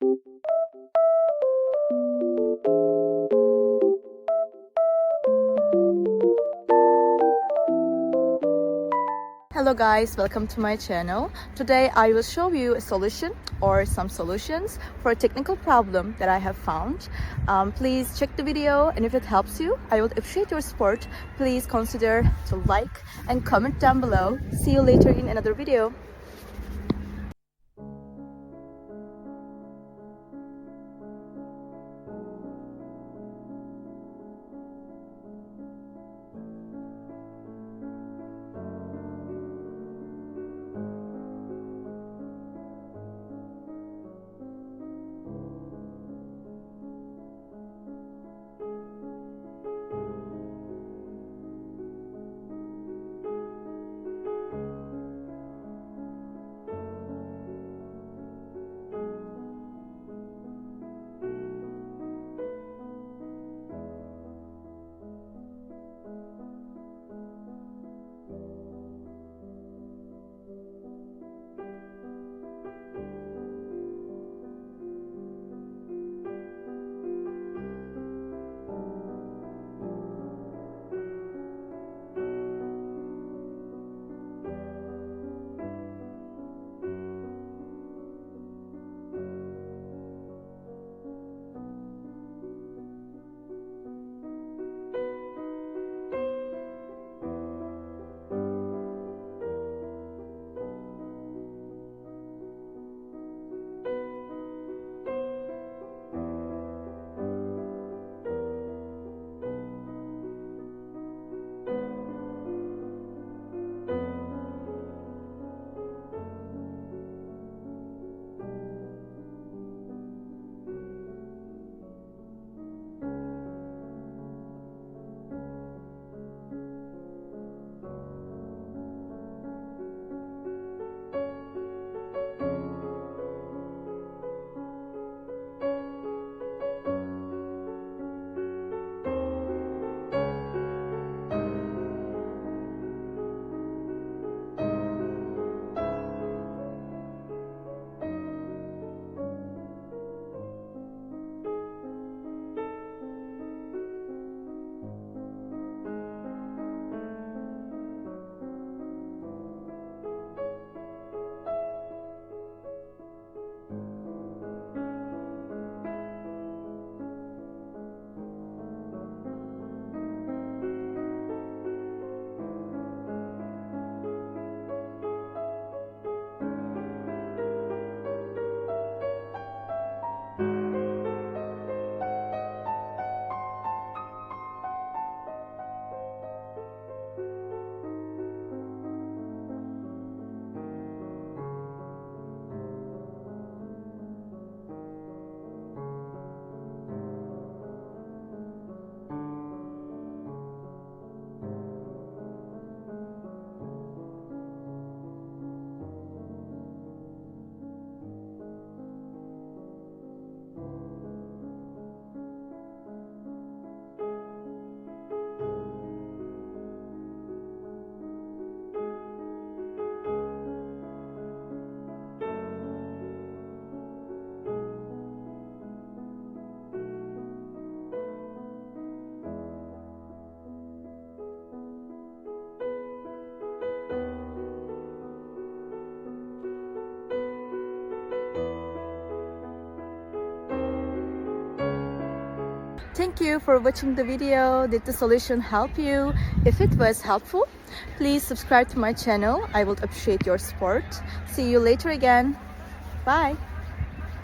Hello guys, welcome to my channel. Today I will show you a solution or some solutions for a technical problem that I have found. Please check the video, and if it helps you, I would appreciate your support. Please consider to like and comment down below. See you later in another video. Thank you for watching the video. Did the solution help you? If it was helpful, please subscribe to my channel. I would appreciate your support. See you later again. Bye.